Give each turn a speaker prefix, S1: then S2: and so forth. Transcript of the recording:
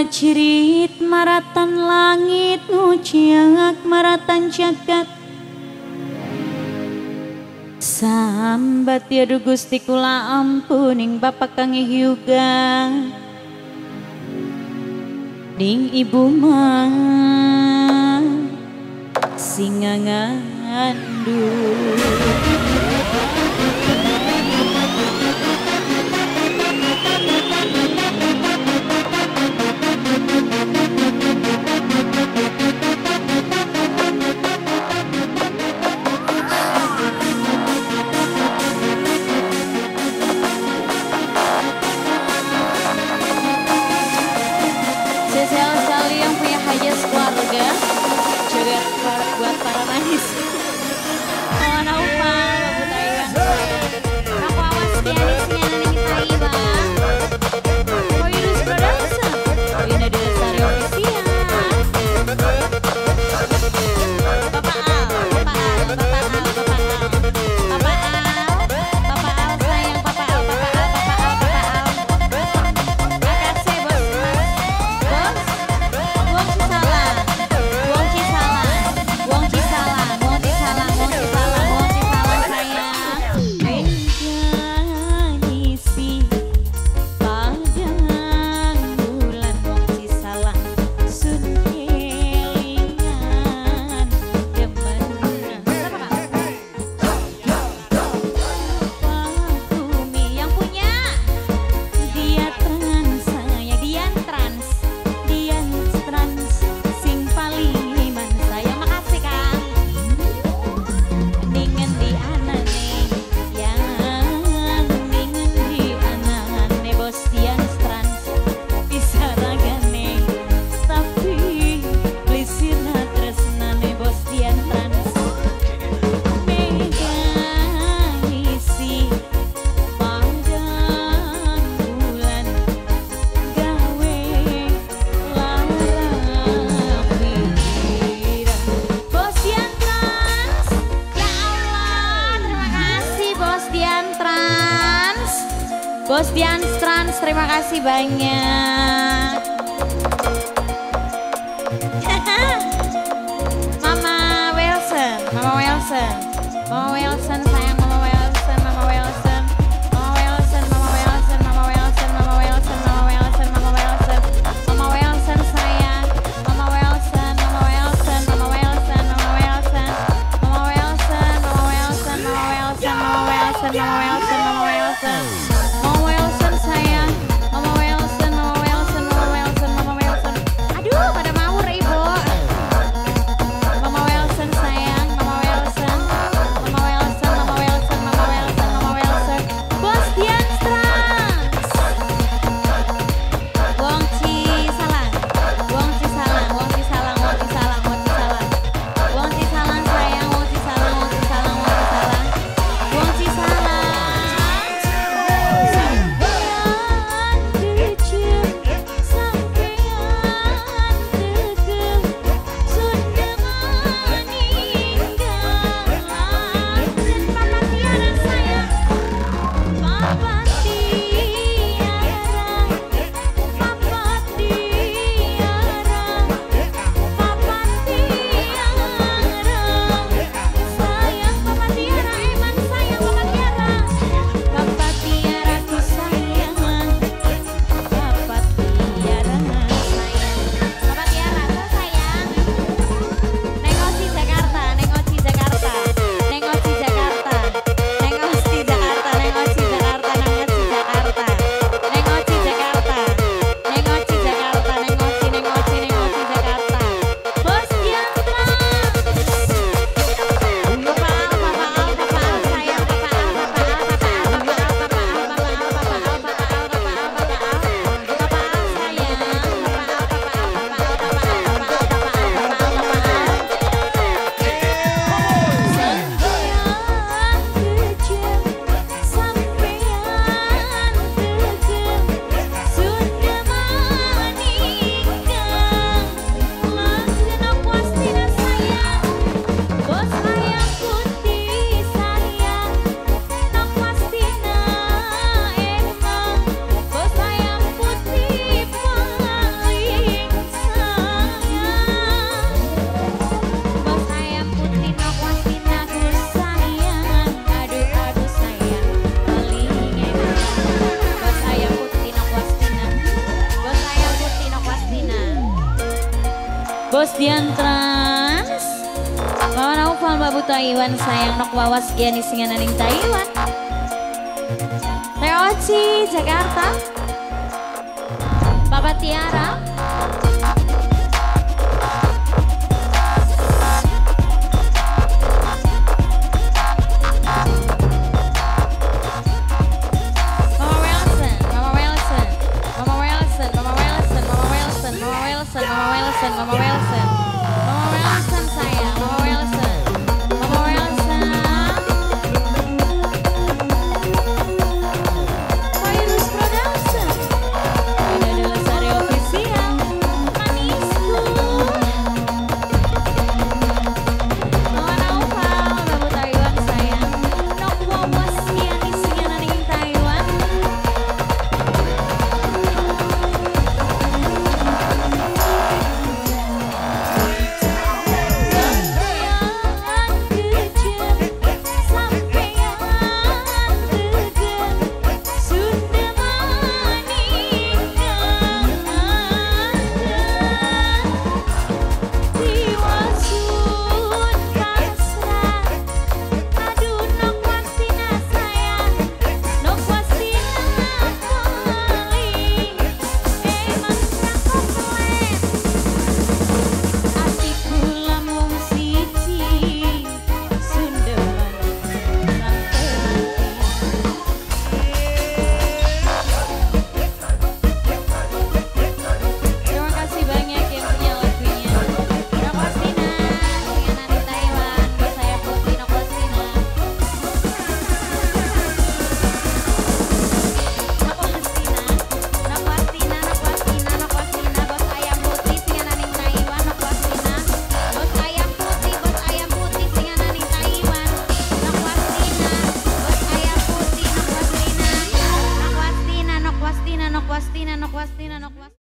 S1: Macirit maratan langit nuciak maratan jagat sambat ya Gusti kula ampuning Bapak kang hyuga ning ibu mah singa ngandung. Buat para manis. Oh, Naufa, Babu Taiwan saya. Aku awas pianisnya Neni Taiba. Oh, Yunus Production. Oh, ini ada Sari Official. Bapak Al, Bapak Al, Bapak Al, Bapak Al. Bapak Al, Bapak Al sayang, Bapak Al, Bapak Al, Bapak Al, Bapak Al. Makasih bos, bos. Buang Cisalan, buang Cisalan. Wong Cisalang sayang. Menjanisi padang bulan Wong Cisalang sun kelingan demen. Pakumi yang punya dia trans saya Dian trans sing paling iman saya. Makasih Kang. Ningen di anane yang ningen di anane bos Dian trans bisa ragane tapi lisina tresnane bos Dian trans mengisi padang bulan gawe lara pikiran bos Dian trans. Ya Allah, terima kasih bos Dian trans. Bos Dian trans, terima kasih banyak. Mama Wilson, Mama Wilson, Mama Wilson sayang, Mama Wilson, Mama Wilson, Mama Wilson, Mama Wilson, Mama Wilson, Mama Wilson, Mama Wilson, Mama Wilson, Mama Wilson sayang, Mama Wilson, Mama Wilson, Mama Wilson, Mama Wilson, Mama Wilson, Mama Wilson, Mama Wilson, Mama Wilson, Mama Wilson, Mama Wilson, Mama Wilson sayang, Mama Wilson, Mama Wilson, Mama Wilson, Mama Wilson. Aduh, pada mawur ibu. Mama Wilson sayang, Mama Wilson, Mama Wilson, Mama Wilson, Mama Wilson, Mama Wilson. Bos Dian trans. Wong Cisalang, Wong Cisalang, Wong Cisalang, Wong Cisalang, Wong Cisalang. Wong Cisalang sayang, Wong Cisalang, Wong Cisalang, Wong Cisalang, Wong Cisalang. Bos Dian Trans. Mama Naufal Babu Taiwan sayang nok wawas giani singan aning Taiwan. Teh Oci Jakarta. Papa Tiara.